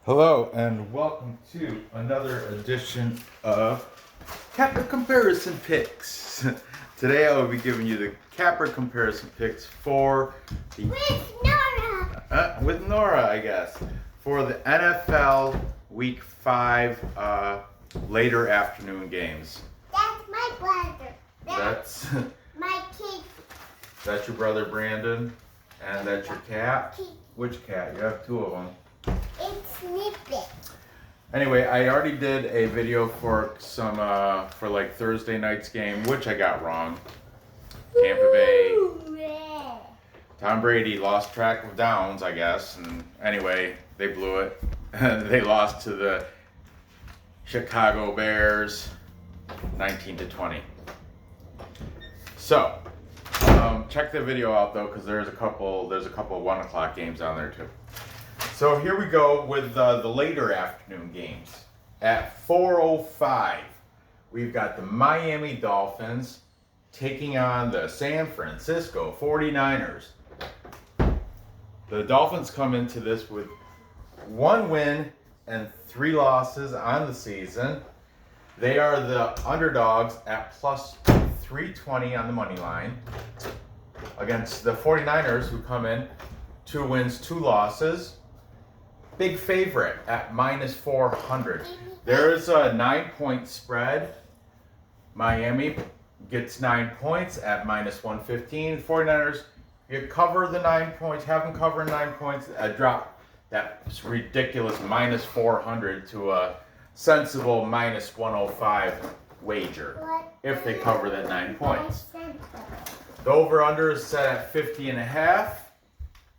Hello and welcome to another edition of Capper Comparison Picks. Today I will be giving you the Capper Comparison Picks for the with Nora, I guess, for the NFL Week 5 later afternoon games. That's my brother. That's my kid. That's your brother Brandon, and that's your cat. Which cat? You have two of them. It's Snippet. Anyway, I already did a video for some for like Thursday night's game, which I got wrong. Tampa Bay. Tom Brady lost track of downs, I guess, and anyway, they blew it. They lost to the Chicago Bears, 19-20. So, check the video out though, because there's a couple of 1 o'clock games on there too. So here we go with the later afternoon games. At 4:05, we've got the Miami Dolphins taking on the San Francisco 49ers. The Dolphins come into this with 1 win and 3 losses on the season. They are the underdogs at plus 320 on the money line against the 49ers, who come in 2 wins, 2 losses. Big favorite at minus 400. There is a 9-point spread. Miami gets 9 points at minus 115. 49ers, you cover the 9 points, have them cover 9 points, drop that ridiculous minus 400 to a sensible minus 105 wager if they cover that 9 points. The over-under is set at 50.5.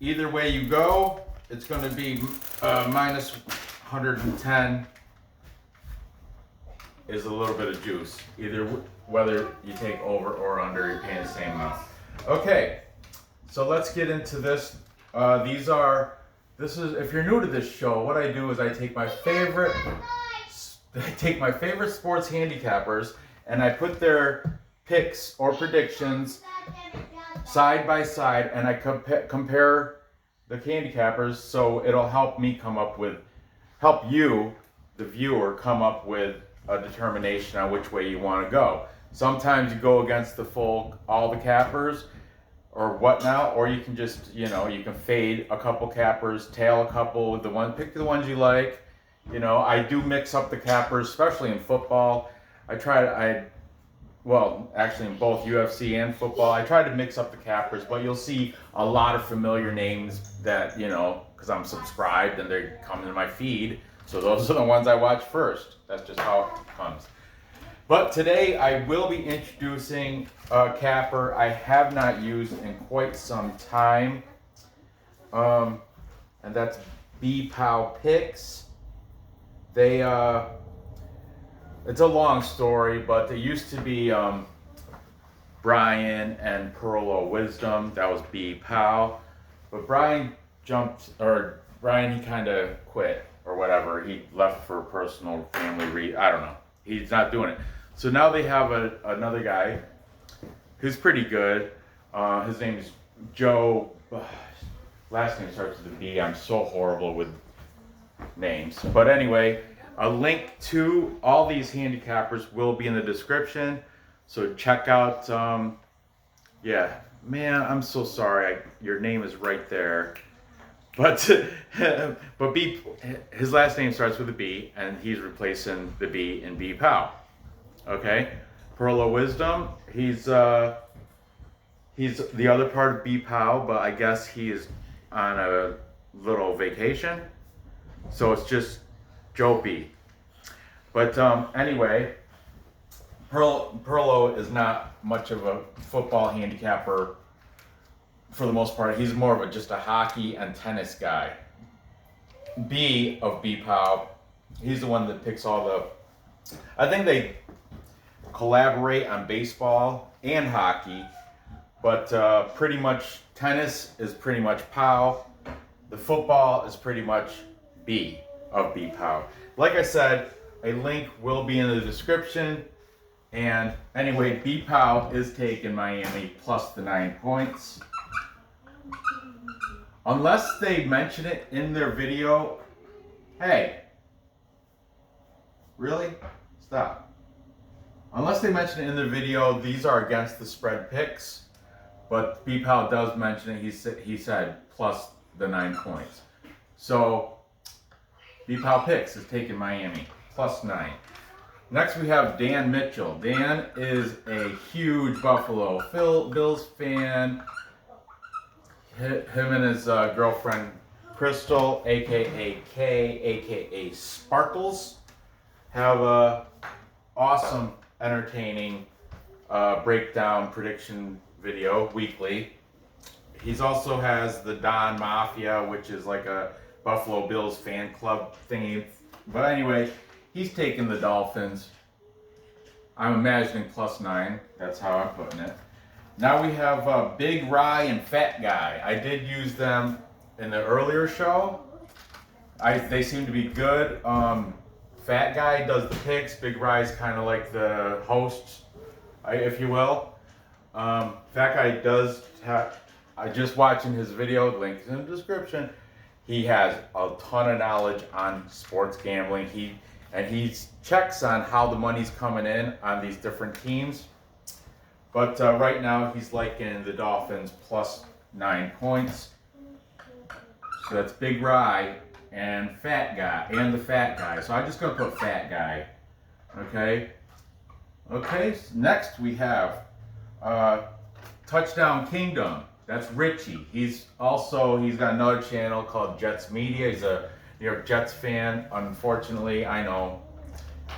Either way you go, it's going to be minus 110 is a little bit of juice. Either whether you take over or under, you're paying the same amount. Okay, so let's get into this. This is if you're new to this show, what I do is I take my favorite sports handicappers and I put their picks or predictions side by side, and I compare the handicappers, so it'll help you, the viewer, come up with a determination on which way you want to go. Sometimes you go against all the cappers or whatnot, or you can just, you can fade a couple cappers, tail a couple with pick the ones you like. I do mix up the cappers, especially in football. Actually in both UFC and football, I try to mix up the cappers, but you'll see a lot of familiar names that, because I'm subscribed and they come in my feed. So those are the ones I watch first. That's just how it comes. But today I will be introducing a capper I have not used in quite some time. And that's B-Pow Picks. It's a long story, but there used to be Brian and Pearl of Wisdom. That was B-Pow. But Brian he kind of quit or whatever. He left for personal family I don't know. He's not doing it. So now they have another guy who's pretty good. His name is Joe. Last name starts with a B. I'm so horrible with names. But anyway, a link to all these handicappers will be in the description. So check out, man, I'm so sorry. Your name is right there. But his last name starts with a B, and he's replacing the B in B-Pow. Okay? Pearl of Wisdom, he's the other part of B-Pow, but I guess he is on a little vacation. So it's just Joe B. But anyway, Perlo is not much of a football handicapper for the most part. He's more of just a hockey and tennis guy. B of B-Pow, he's the one that picks I think they collaborate on baseball and hockey, but pretty much tennis is pretty much Pow. The football is pretty much B of B-Pow. Like I said, a link will be in the description. And anyway, B-Pow is taking Miami plus the 9 points. Unless they mention it in their video, Hey. Really? Stop. Unless they mention it in the video, these are against the spread picks. But B-Pal does mention it. He said plus the 9 points. So B-Pal Picks is taking Miami plus 9. Next we have Dan Mitchell. Dan is a huge Buffalo Bills fan. Him and his girlfriend Crystal, aka Kay, aka Sparkles, have a awesome, entertaining breakdown prediction video weekly. He's also has the Don Mafia, which is like a Buffalo Bills fan club thingy. But anyway, he's taking the Dolphins. I'm imagining plus 9. That's how I'm putting it. Now we have Big Rye and Fat Guy. I did use them in the earlier show. They seem to be good. Fat Guy does the picks. Big Rye's kind of like the host, if you will. Fat Guy does have, just watching his video, link is in the description. He has a ton of knowledge on sports gambling. He checks on how the money's coming in on these different teams. But right now he's liking the Dolphins plus 9 points. So that's Big Rye and Fat Guy and the Fat Guy. So I'm just gonna put Fat Guy. Okay. Okay. So next we have Touchdown Kingdom. That's Richie. He's got another channel called Jets Media. He's a New York Jets fan. Unfortunately, I know,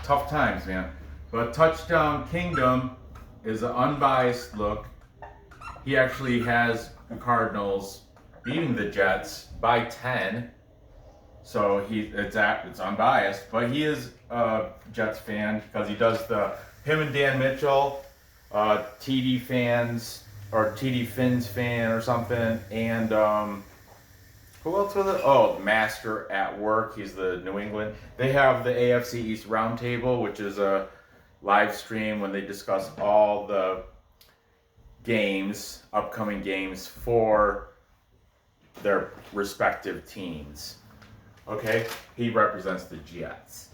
tough times, man. But Touchdown Kingdom is an unbiased look. He actually has the Cardinals beating the Jets by 10. So it's unbiased, but he is a Jets fan because he does him and Dan Mitchell, TD fans or TD Finns fan or something, and who else was it? Oh, Master at Work. He's the New England. They have the AFC East Roundtable, which is a live stream when they discuss all the games, upcoming games for their respective teams. Okay, he represents the Jets.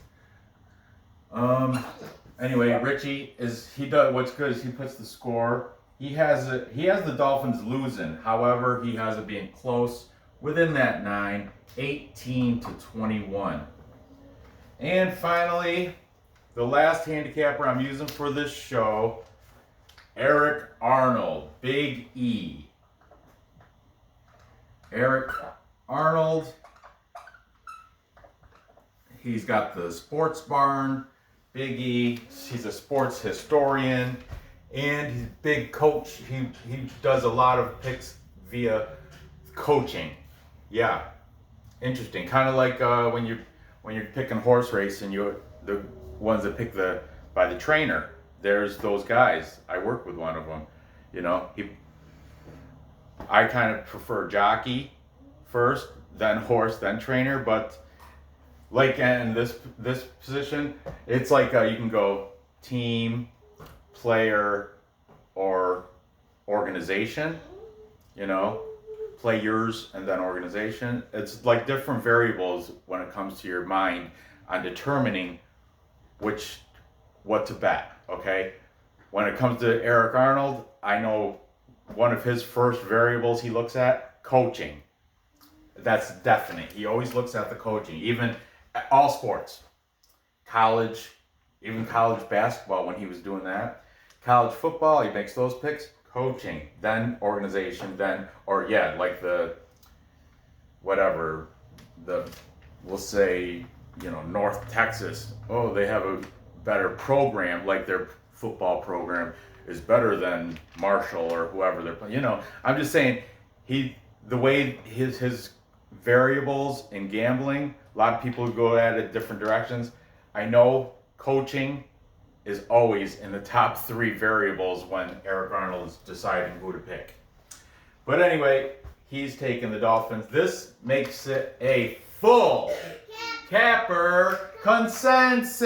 Anyway, Richie what's good is he puts the score. He has the Dolphins losing. However, he has it being close within that 9, 18-21. And finally, the last handicapper I'm using for this show, Eric Arnold, Big E. Eric Arnold. He's got the Sports Barn, Big E. He's a sports historian, and he's a big coach. He does a lot of picks via coaching. Yeah, interesting. Kind of like when you're picking horse race and the ones that pick by the trainer. There's those guys. I work with one of them. You know, I kind of prefer jockey first, then horse, then trainer, but like in this position, it's like you can go team, player, or organization, you know, players and then organization. It's like different variables when it comes to your mind on determining what to bet, okay? When it comes to Eric Arnold, I know one of his first variables he looks at, coaching. That's definite. He always looks at the coaching, even all sports, college, even college basketball when he was doing that. College football, he makes those picks, coaching, then organization, like we'll say, North Texas. Oh, they have a better program, like their football program is better than Marshall or whoever they're playing. I'm just saying the way his variables in gambling, a lot of people go at it different directions. I know coaching is always in the top 3 variables when Eric Arnold is deciding who to pick. But anyway, he's taking the Dolphins. This makes it a full capper consensus.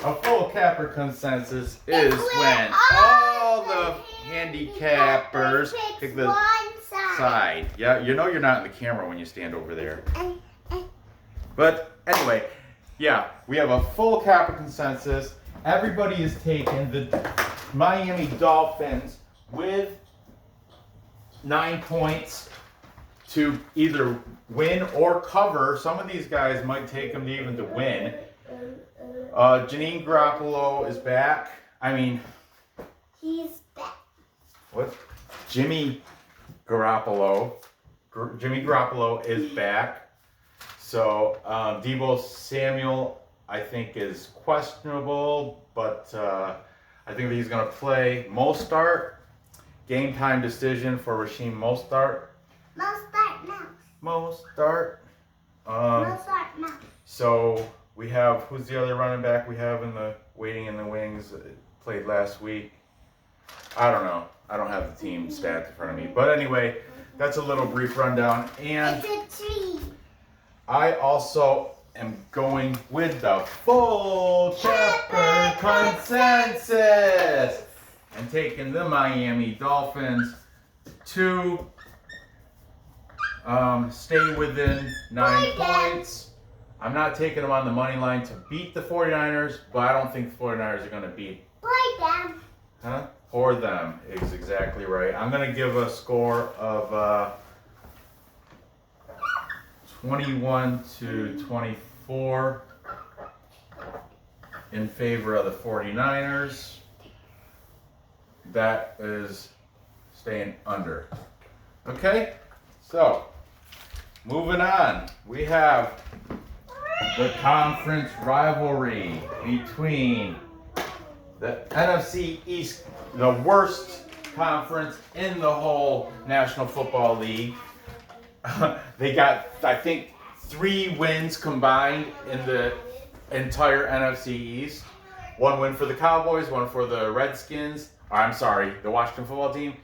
A full capper consensus is when all the handicappers pick the side. Yeah, you're not in the camera when you stand over there. But anyway, yeah, we have a full Kappa consensus. Everybody is taking the Miami Dolphins with 9 points to either win or cover. Some of these guys might take them even to win. Janine Garoppolo is back. He's back. What? Jimmy Garoppolo is back. So Deebo Samuel, I think, is questionable, but I think he's going to play. Mostart, game time decision for Rasheem Mostart. Mostart. So we have, who's the other running back we have in the waiting in the wings? Played last week. I don't know. I don't have the team stats in front of me. But anyway, that's a little brief rundown. And It's a tree. I also am going with the full chapter consensus and taking the Miami Dolphins to stay within 9 points. I'm not taking them on the money line to beat the 49ers, but I don't think the 49ers are going to beat. For them is exactly right. I'm going to give a score of 21-24 in favor of the 49ers. That is staying under. Okay, so moving on. We have the conference rivalry between the NFC East, the worst conference in the whole National Football League. They got, I think, 3 wins combined in the entire NFC East. 1 win for the Cowboys, 1 for the Redskins, the Washington football team,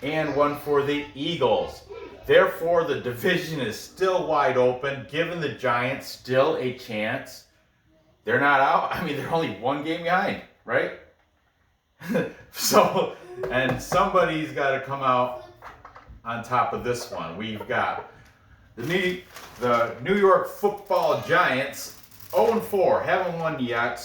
and 1 for the Eagles. Therefore, the division is still wide open, giving the Giants still a chance. They're not out. They're only 1 game behind, right? So, and somebody's got to come out on top of this one. We've got the New York Football Giants, 0-4, haven't won yet.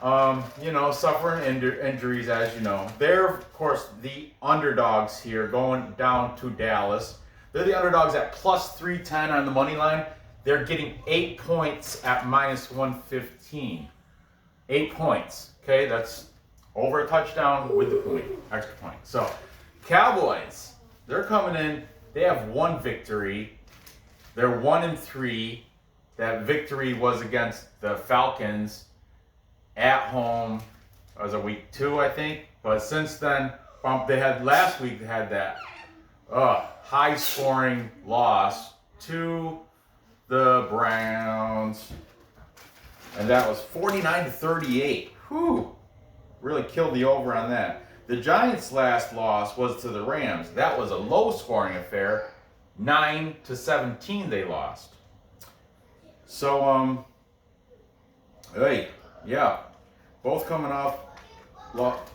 Suffering injuries, as you know. They're, of course, the underdogs here, going down to Dallas. They're the underdogs at plus 310 on the money line. They're getting 8 points at minus 115. 8 points. Okay, that's over a touchdown with the point, extra point. So, Cowboys, they're coming in. They have 1 victory. They're 1-3. That victory was against the Falcons at home. It was a week 2, I think. But since then, last week they had that high-scoring loss to the Browns, and that was 49-38. Whew, really killed the over on that. The Giants' last loss was to the Rams. That was a low-scoring affair. 9-17 they lost. So, both coming off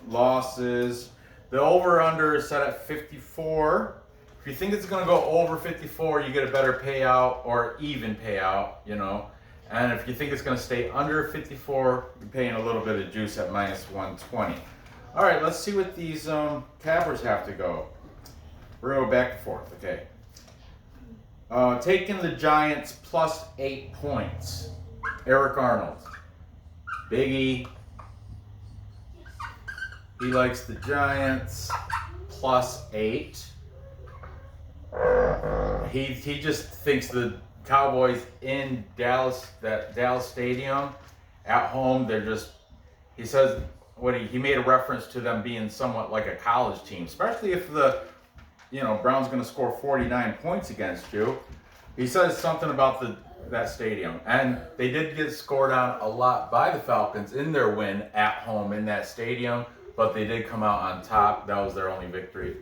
losses. The over-under is set at 54. If you think it's going to go over 54, you get a better payout or even payout, And if you think it's going to stay under 54, you're paying a little bit of juice at minus 120. All right, let's see what these cappers have to go. We're going to go back and forth, okay. Taking the Giants plus 8 points. Eric Arnold. Biggie. He likes the Giants plus 8. He just thinks the Cowboys in Dallas, that Dallas stadium, at home, he says, he made a reference to them being somewhat like a college team, especially if the, Browns going to score 49 points against you. He says something about that stadium. And they did get scored on a lot by the Falcons in their win at home in that stadium, but they did come out on top. That was their only victory.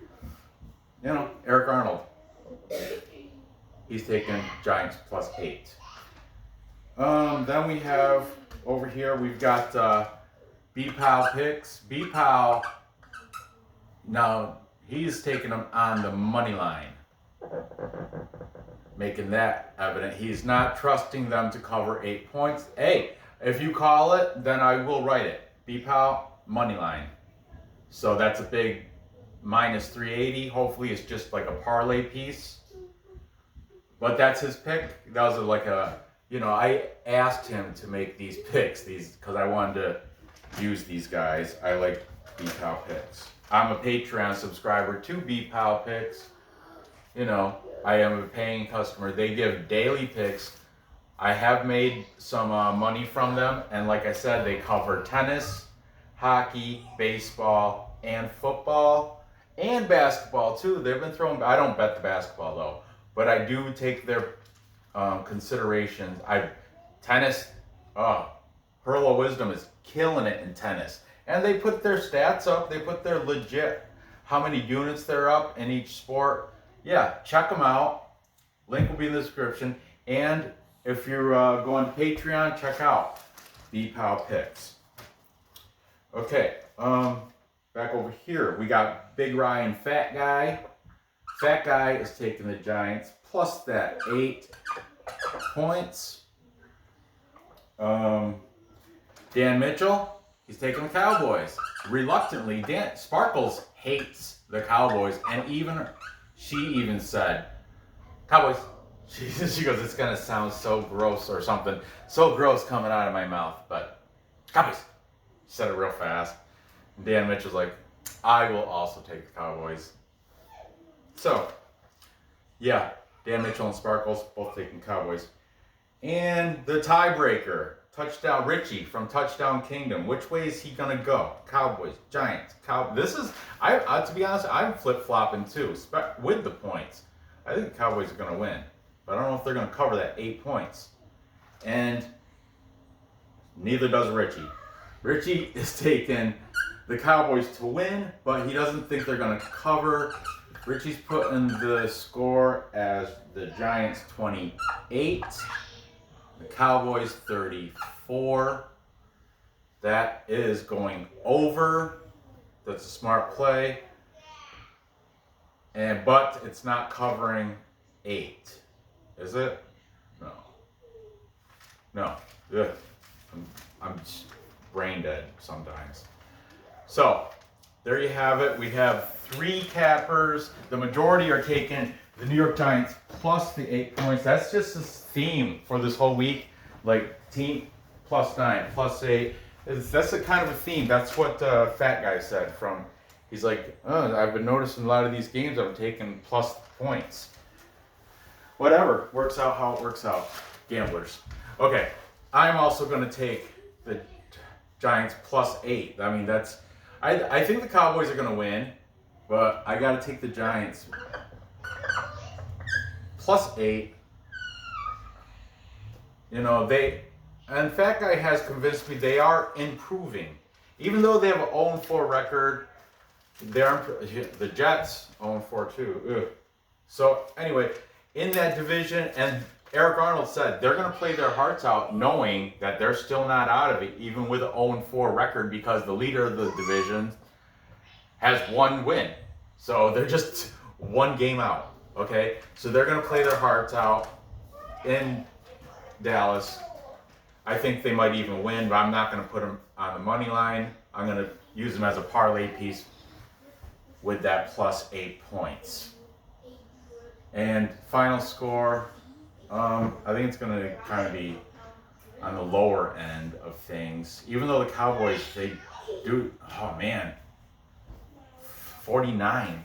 Eric Arnold. He's taking Giants plus 8. Then we have, over here, we've got B-Pow picks. B-Pow, now, he's taking them on the money line. making that evident. He's not trusting them to cover 8 points. Hey, if you call it, then I will write it. BPAL, money line. So that's a big minus 380. Hopefully it's just like a parlay piece. But that's his pick. That was like a, I asked him to make these picks, because I wanted to use these guys. I like BPAL picks. I'm a Patreon subscriber to BPAL picks. I am a paying customer. They give daily picks. I have made some money from them, and like I said, they cover tennis, hockey, baseball, and football, and basketball too. They've been throwing. I don't bet the basketball though, but I do take their considerations. Tennis. Pearl of Wisdom is killing it in tennis, and they put their stats up. They put their legit how many units they're up in each sport. Yeah, check them out. Link will be in the description. And if you're going to Patreon, check out BPAL Picks. Okay, back over here. We got Big Ryan Fat Guy. Fat Guy is taking the Giants plus that 8 points. Dan Mitchell, he's taking the Cowboys. Reluctantly, Sparkles hates the Cowboys, and she even said, Cowboys. She goes, it's going to sound so gross or something. So gross coming out of my mouth. But, Cowboys. She said it real fast. And Dan Mitchell's like, I will also take the Cowboys. So, yeah. Dan Mitchell and Sparkles both taking Cowboys. And the tiebreaker. Touchdown Richie from Touchdown Kingdom. Which way is he going to go? Cowboys, Giants, This is, to be honest, I'm flip-flopping too, with the points. I think the Cowboys are going to win. But I don't know if they're going to cover that 8 points. And neither does Richie. Richie is taking the Cowboys to win, but he doesn't think they're going to cover. Richie's putting the score as the Giants 28. The Cowboys 34. That is going over. That's a smart play. But it's not covering 8. Is it? No. Ugh. I'm just brain dead sometimes. So, there you have it. We have 3 cappers. The majority are taking the New York Giants plus the 8 points. That's just this theme for this whole week. Like, team plus 9, plus 8. That's a kind of a theme. That's what Fat Guy said he's like, I've been noticing a lot of these games I'm taking plus points. Whatever. Works out how it works out. Gamblers. Okay. I'm also going to take the Giants plus 8. I mean, I think the Cowboys are going to win, but I got to take the Giants plus 8. And Fat Guy has convinced me they are improving. Even though they have an 0-4 record, the Jets 0-4 too. Ugh. So anyway, in that division, and Eric Arnold said they're going to play their hearts out knowing that they're still not out of it, even with an 0-4 record, because the leader of the division has 1 win. So they're just 1 game out, okay? So they're going to play their hearts out in Dallas. I think they might even win, but I'm not going to put them on the money line. I'm going to use them as a parlay piece with that plus 8 points. And final score, I think it's going to kind of be on the lower end of things. Even though the Cowboys, they do, 49.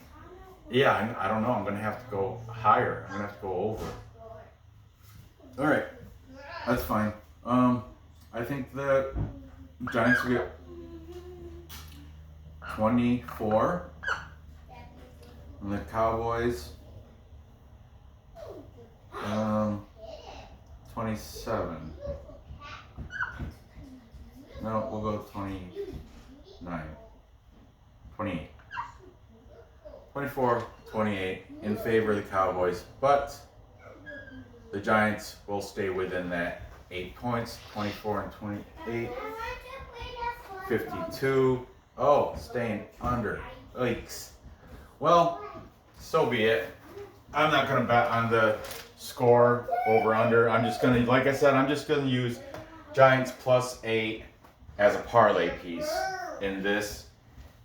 Yeah, I don't know. I'm going to have to go higher. I'm going to have to go over. All right. That's fine. I think the Giants will get 24. And the Cowboys, 27. No, we'll go 29. 28. 24, 28 in favor of the Cowboys, but the Giants will stay within that 8 points, 24 and 28, 52. Oh, staying under. Yikes. Well, so be it. I'm not going to bet on the score over under. I'm just gonna, like I said, I'm just gonna use Giants +8 as a parlay piece in this,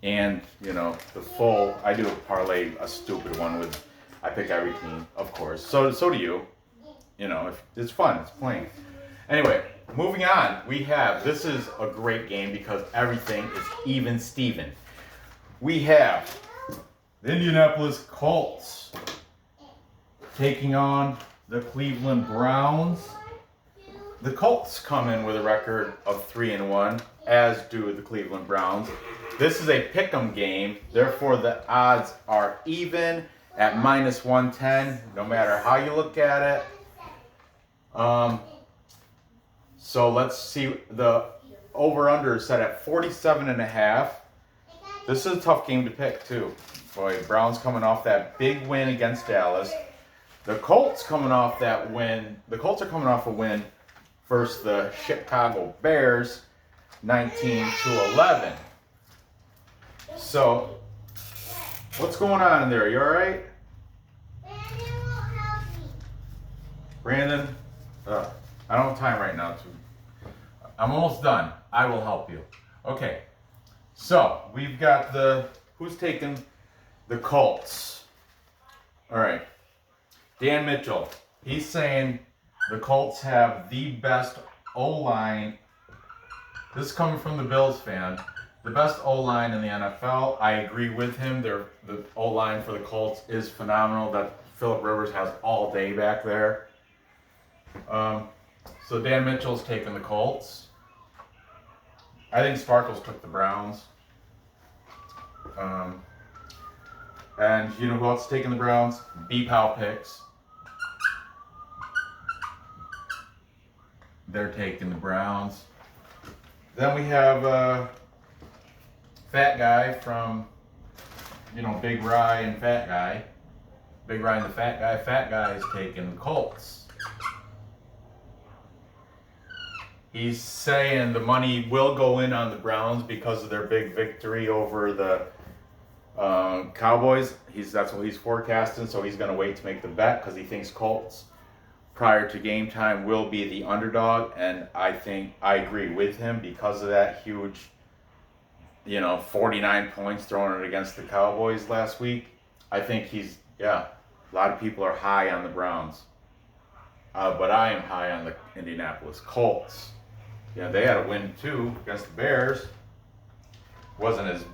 and you know the full. I do a parlay, a stupid one with. I pick every team, of course. So do you. You know, if it's fun. It's playing. Anyway, moving on. We have, this is a great game because everything is even Steven. We have the Indianapolis Colts taking on the Cleveland Browns. The Colts come in with a record of 3-1, as do the Cleveland Browns. This is a pick'em game, therefore the odds are even at -110, no matter how you look at it. So let's see, the over-under is set at 47.5. This is a tough game to pick too. Boy, Browns coming off that big win against Dallas. The Colts coming off that win. The Colts are coming off a win versus the Chicago Bears, 19-11. So, what's going on in there? You all right? Brandon, I don't have time right now. I'm almost done. I will help you. Okay. So, we've got who's taking the Colts? All right. Dan Mitchell. He's saying the Colts have the best O-line. This is coming from the Bills fan. The best O-line in the NFL. I agree with him. The O-line for the Colts is phenomenal. That Phillip Rivers has all day back there. So Dan Mitchell's taking the Colts. I think Sparkles took the Browns. And you know who else is taking the Browns? B-Pow picks. They're taking the Browns. Then we have Fat Guy from, you know, Big Rye and Fat Guy. Big Rye and the Fat Guy. Fat Guy is taking the Colts. He's saying the money will go in on the Browns because of their big victory over the Cowboys. That's what he's forecasting, so he's going to wait to make the bet because he thinks Colts prior to game time will be the underdog, and I agree with him because of that huge, 49 points thrown against the Cowboys last week. I think a lot of people are high on the Browns, but I am high on the Indianapolis Colts. Yeah, they had a win too against the Bears. Wasn't as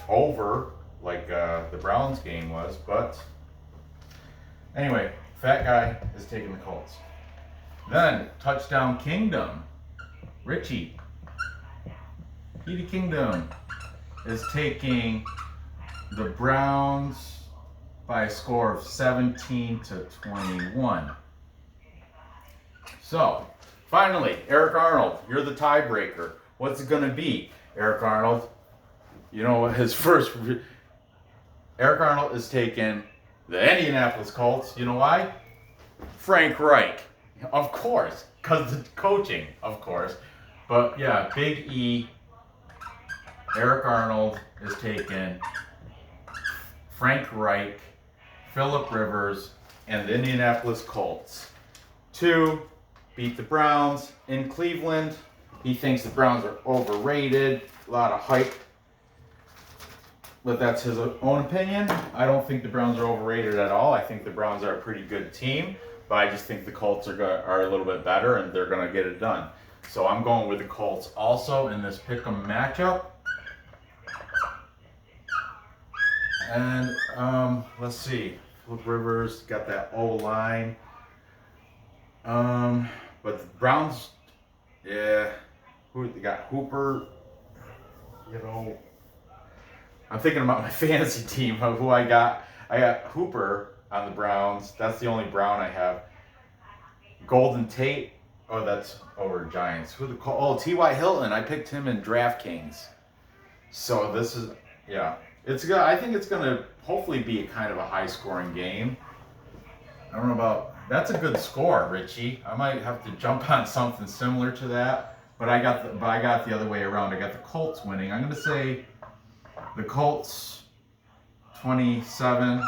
over like the Browns game was, but anyway, Fat Guy is taking the Colts. Then Touchdown Kingdom, Richie Kingdom is taking the Browns by a score of 17-21. So, finally, Eric Arnold, you're the tiebreaker. What's it going to be? Eric Arnold, Eric Arnold is taking the Indianapolis Colts. You know why? Frank Reich. Of course. Because the coaching, of course. But yeah, Big E, Eric Arnold is taking Frank Reich, Phillip Rivers, and the Indianapolis Colts to beat the Browns in Cleveland. He thinks the Browns are overrated. A lot of hype. But that's his own opinion. I don't think the Browns are overrated at all. I think the Browns are a pretty good team. But I just think the Colts are a little bit better, and they're going to get it done. So I'm going with the Colts also in this pick'em matchup. And let's see. Phillip Rivers got that O-line. But the Browns, yeah. Who they got? Hooper. I'm thinking about my fantasy team of who I got. I got Hooper on the Browns. That's the only Brown I have. Golden Tate. Oh, that's over Giants. T.Y. Hilton. I picked him in DraftKings. So this is, it's good. I think it's gonna hopefully be a kind of a high-scoring game. I don't know about. That's a good score, Richie. I might have to jump on something similar to that. But I got the other way around. I got the Colts winning. I'm gonna say the Colts 27.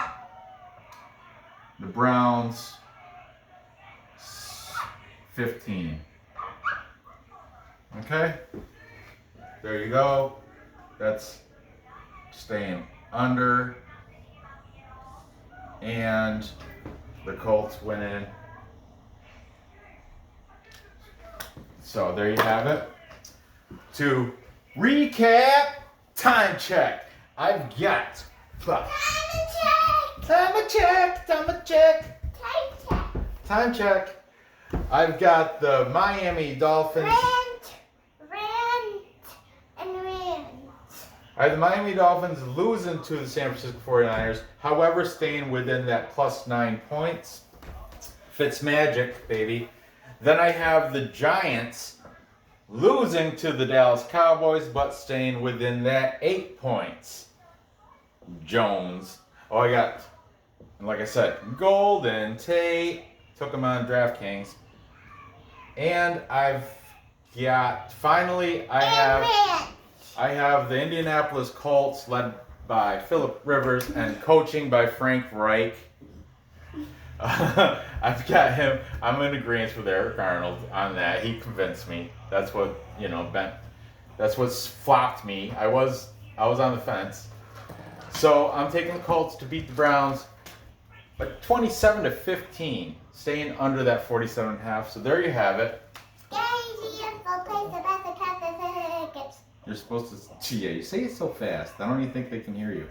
The Browns 15. Okay? There you go. That's staying under. And the Colts winning. So there you have it. To recap, time check. I've got time check. I've got the Miami Dolphins. Rant. I have the Miami Dolphins losing to the San Francisco 49ers, however, staying within that +9 points. Fitzmagic, baby. Then I have the Giants losing to the Dallas Cowboys, but staying within that 8 points. Jones. Oh, I got, like I said, Golden Tate. Took him on DraftKings. And I've got, finally, I have the Indianapolis Colts led by Phillip Rivers and coaching by Frank Reich. I've got him. I'm in agreement with Eric Arnold on that. He convinced me. That's what, that's what's flopped me. I was on the fence. So I'm taking the Colts to beat the Browns like 27-15, staying under that 47.5. So there you have it. You're supposed to, yeah, you say it so fast. I don't even think they can hear you.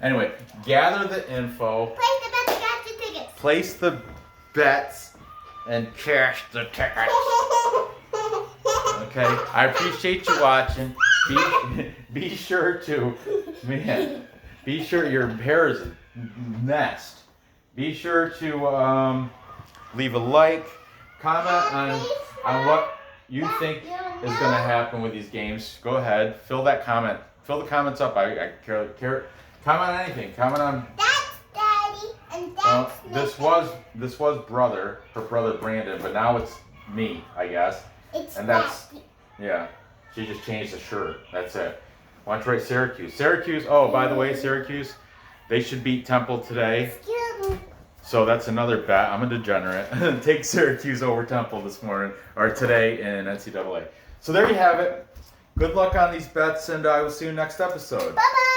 Anyway, gather the info. Place the bets and cash the tickets. Place the bets and cash the tickets. Okay, I appreciate you watching. Be sure to, man, be sure your hair is a nest. Be sure to leave a like, comment on what you think is going to happen with these games. Go ahead, fill the comments up. I care. Comment on anything. Comment on. That's Daddy and that's this was her brother Brandon, but now it's me, I guess. It's and that's yeah. She just changed the shirt. That's it. Why don't you write Syracuse? Syracuse. Oh, by the way, Syracuse, they should beat Temple today. Excuse me. So that's another bet. I'm a degenerate. Take Syracuse over Temple this morning or today in NCAA. So there you have it. Good luck on these bets, and I will see you next episode. Bye-bye.